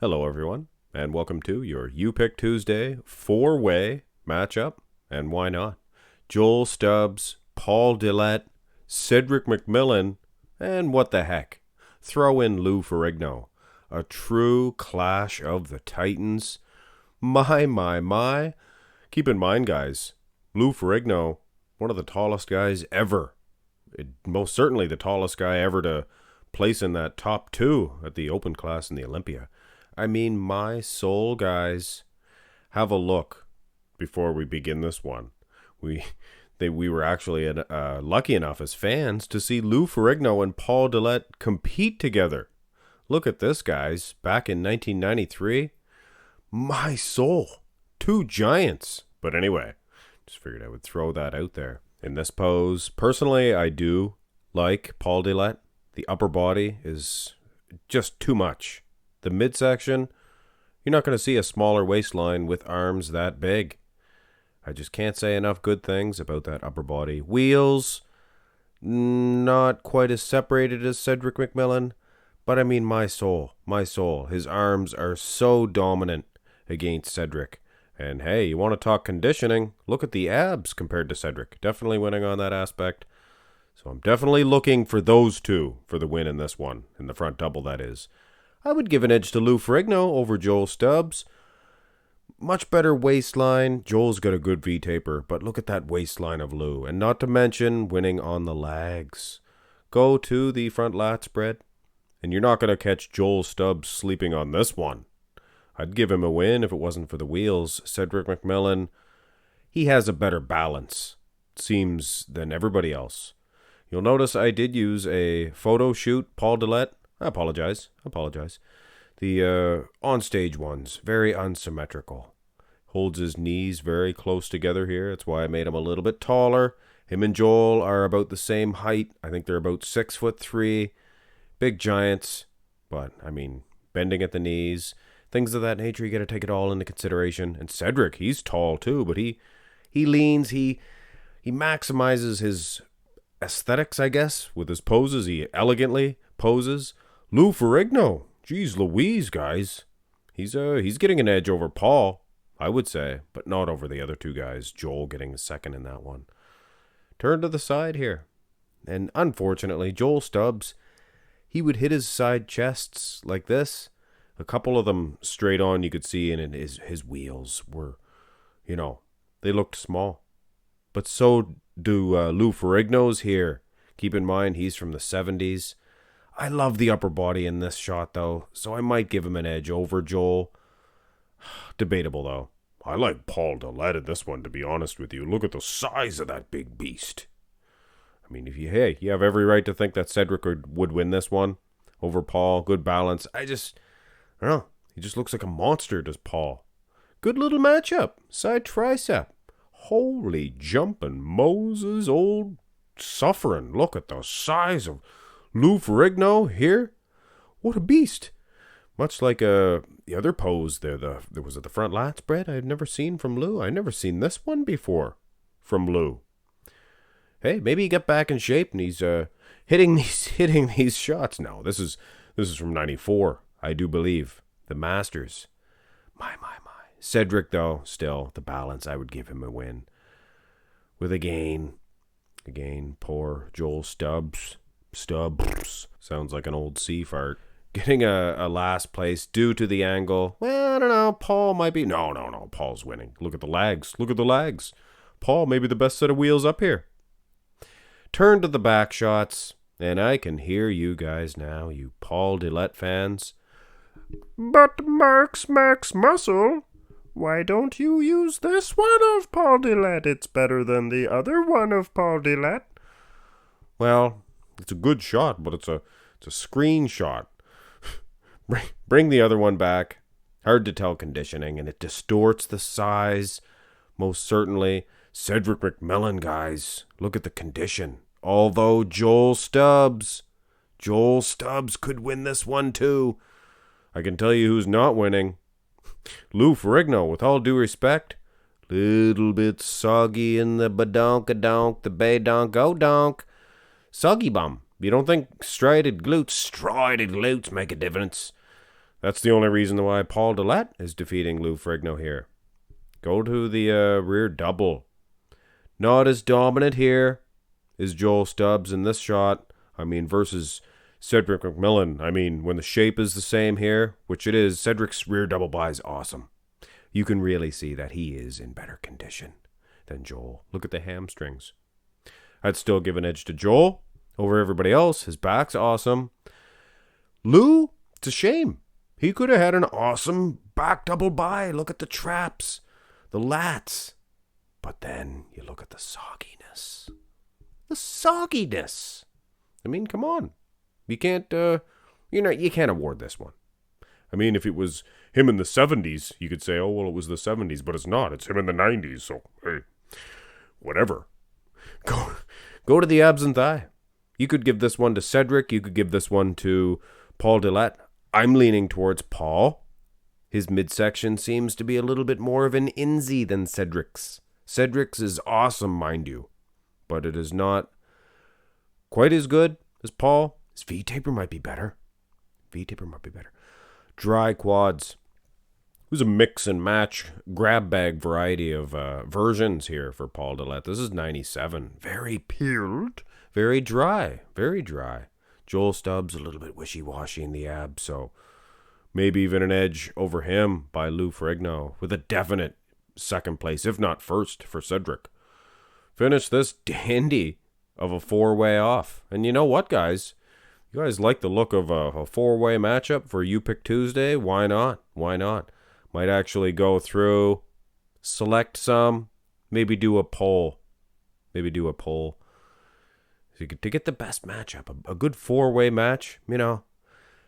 Hello, everyone, and welcome to your You Pick Tuesday four-way matchup. And why not? Joel Stubbs, Paul Dillett, Cedric McMillan, and what the heck? Throw in Lou Ferrigno. A true clash of the Titans. My. Keep in mind, guys, Lou Ferrigno, one of the tallest guys ever. Most certainly the tallest guy ever to place in that top two at the open class in the Olympia. I mean, my soul, guys. Have a look before we begin this one. We were actually lucky enough as fans to see Lou Ferrigno and Paul Dillett compete together. Look at this, guys. Back in 1993. My soul. Two giants. But anyway, just figured I would throw that out there. In this pose, personally, I do like Paul Dillett. The upper body is just too much. The midsection, you're not going to see a smaller waistline with arms that big. I just can't say enough good things about that upper body. Wheels, not quite as separated as Cedric McMillan, but I mean my soul. His arms are so dominant against Cedric. And hey, you want to talk conditioning? Look at the abs compared to Cedric. Definitely winning on that aspect. So I'm definitely looking for those two for the win in this one, in the front double that is. I would give an edge to Lou Ferrigno over Joel Stubbs. Much better waistline. Joel's got a good V-taper, but look at that waistline of Lou. And not to mention winning on the legs. Go to the front lat spread, and you're not going to catch Joel Stubbs sleeping on this one. I'd give him a win if it wasn't for the wheels. Cedric McMillan, he has a better balance, seems, than everybody else. You'll notice I did use a photo shoot, Paul Dillett. I apologize. The on-stage ones, very unsymmetrical. Holds his knees very close together here. That's why I made him a little bit taller. Him and Joel are about the same height. I think they're about 6'3", big giants. But, I mean, bending at the knees, things of that nature, you got to take it all into consideration. And Cedric, he's tall too, but he leans, he maximizes his aesthetics, I guess, with his poses. He elegantly poses. Lou Ferrigno, geez Louise, guys. He's getting an edge over Paul, I would say, but not over the other two guys. Joel getting a second in that one. Turn to the side here. And unfortunately, Joel Stubbs, he would hit his side chests like this. A couple of them straight on you could see, and his wheels were, they looked small. But so do Lou Ferrigno's here. Keep in mind, he's from the 70s. I love the upper body in this shot, though, so I might give him an edge over Joel. Debatable, though. I like Paul Dillett in this one, to be honest with you. Look at the size of that big beast. I mean, you have every right to think that Cedric would win this one over Paul. Good balance. I don't know. He just looks like a monster, does Paul. Good little matchup. Side tricep. Holy jumping Moses, old suffering. Look at the size of Lou Ferrigno here. What a beast. Much like the other pose there, was it the front lat spread I had never seen from Lou? I'd never seen this one before from Lou. Hey, maybe he got back in shape and he's hitting these shots now. This is from 94, I do believe. The Masters. My. Cedric, though, still, the balance, I would give him a win. With again, poor Joel Stubbs. Sounds like an old sea fart. Getting a last place due to the angle. Well, I don't know. Paul might be. No. Paul's winning. Look at the legs. Paul may be the best set of wheels up here. Turn to the back shots. And I can hear you guys now, you Paul Dillett fans. But Max Muscle, why don't you use this one of Paul Dillett? It's better than the other one of Paul Dillett. Well, it's a good shot, but it's a screenshot. Bring the other one back. Hard to tell conditioning, and it distorts the size. Most certainly. Cedric McMillan, guys. Look at the condition. Although Joel Stubbs could win this one too. I can tell you who's not winning. Lou Ferrigno, with all due respect. Little bit soggy in the badonk-a-donk, the bay-donk-o-donk. Soggy bum. You don't think strided glutes make a difference? That's the only reason why Paul Dillett is defeating Lou Ferrigno here. Go to the rear double. Not as dominant here is Joel Stubbs in this shot. Versus Cedric McMillan. When the shape is the same here, which it is, Cedric's rear double by is awesome. You can really see that he is in better condition than Joel. Look at the hamstrings. I'd still give an edge to Joel over everybody else. His back's awesome. Lou, it's a shame. He could have had an awesome back double by. Look at the traps, the lats. But then you look at the sogginess. The sogginess. Come on. You can't, you can't award this one. If it was him in the 70s, you could say, oh, well, it was the 70s, but it's not. It's him in the 90s, so, hey, whatever. Go to the abs and thigh. You could give this one to Cedric. You could give this one to Paul Dillett. I'm leaning towards Paul. His midsection seems to be a little bit more of an insy than Cedric's. Cedric's is awesome, mind you, but it is not quite as good as Paul. His V-taper might be better. Dry quads. It was a mix and match grab bag variety of versions here for Paul Dillett. This is 97. Very peeled. Very dry. Joel Stubbs a little bit wishy-washy in the abs, so maybe even an edge over him by Lou Ferrigno with a definite second place, if not first, for Cedric. Finish this dandy of a four-way off. And you know what, guys? You guys like the look of a four-way matchup for You Pick Tuesday? Why not? Might actually go through, select some, maybe do a poll. To get the best matchup, a good four-way match,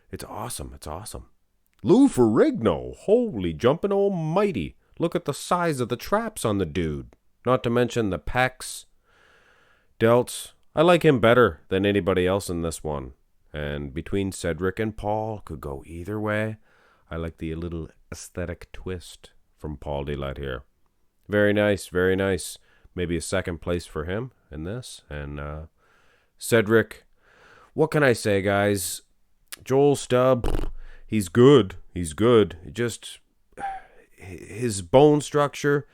it's awesome. Lou Ferrigno, holy jumping almighty. Look at the size of the traps on the dude. Not to mention the pecs, delts. I like him better than anybody else in this one. And between Cedric and Paul, could go either way. I like the little aesthetic twist from Paul Dillett here. Very nice. Maybe a second place for him in this. And Cedric, what can I say, guys? Joel Stubb, he's good. Just his bone structure,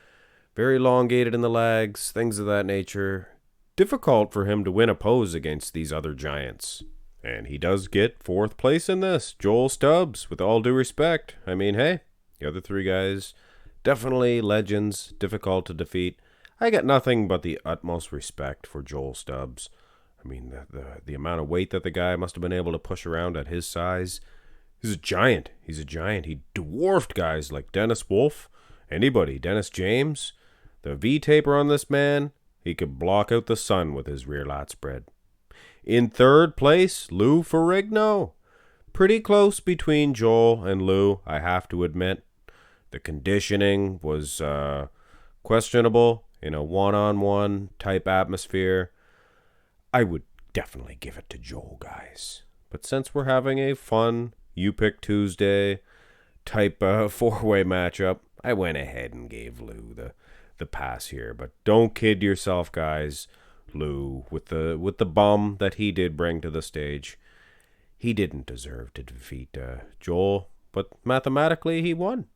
very elongated in the legs, things of that nature. Difficult for him to win a pose against these other giants. And he does get fourth place in this. Joel Stubbs, with all due respect. Hey, the other three guys, definitely legends, difficult to defeat. I got nothing but the utmost respect for Joel Stubbs. The amount of weight that the guy must have been able to push around at his size. He's a giant. He dwarfed guys like Dennis Wolf, Dennis James. The V-taper on this man, he could block out the sun with his rear lat spread. In third place, Lou Ferrigno. Pretty close between Joel and Lou, I have to admit. The conditioning was questionable in a one-on-one type atmosphere. I would definitely give it to Joel, guys. But since we're having a fun You Pick Tuesday type four-way matchup, I went ahead and gave Lou the pass here. But don't kid yourself, guys. Lou, with the bum that he did bring to the stage, he didn't deserve to defeat Joel, but mathematically he won.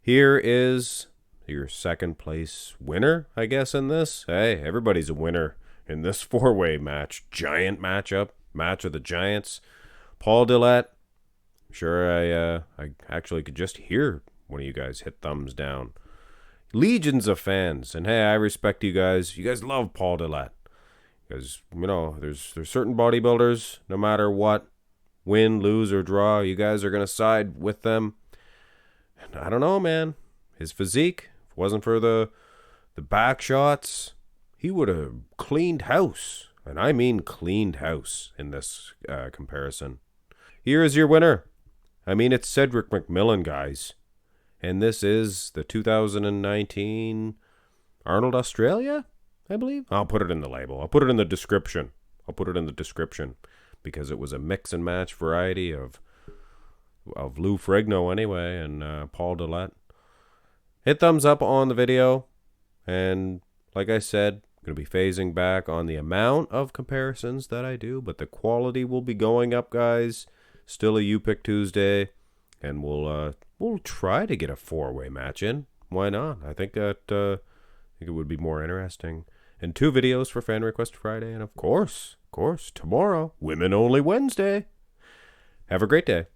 Here is your second place winner, I guess, in this. Hey, everybody's a winner in this four-way match. Giant matchup, match of the giants. Paul Dillett. I'm sure I actually could just hear one of you guys hit thumbs down. Legions of fans, and hey, I respect you guys. You guys love Paul Dillett. Because, there's certain bodybuilders, no matter what, win, lose, or draw, you guys are going to side with them. And I don't know, man. His physique, if it wasn't for the back shots, he would have cleaned house. And I mean cleaned house in this comparison. Here is your winner. It's Cedric McMillan, guys. And this is the 2019 Arnold Australia, I believe. I'll put it in the label. I'll put it in the description. Because it was a mix and match variety of Lou Ferrigno anyway, and Paul Dillett. Hit thumbs up on the video. And like I said, I'm going to be phasing back on the amount of comparisons that I do, but the quality will be going up, guys. Still a You Pick Tuesday. and we'll try to get a 4-way match in. Why not? I think it would be more interesting. And 2 videos for Fan Request Friday, and of course, tomorrow, Women Only Wednesday. Have a great day.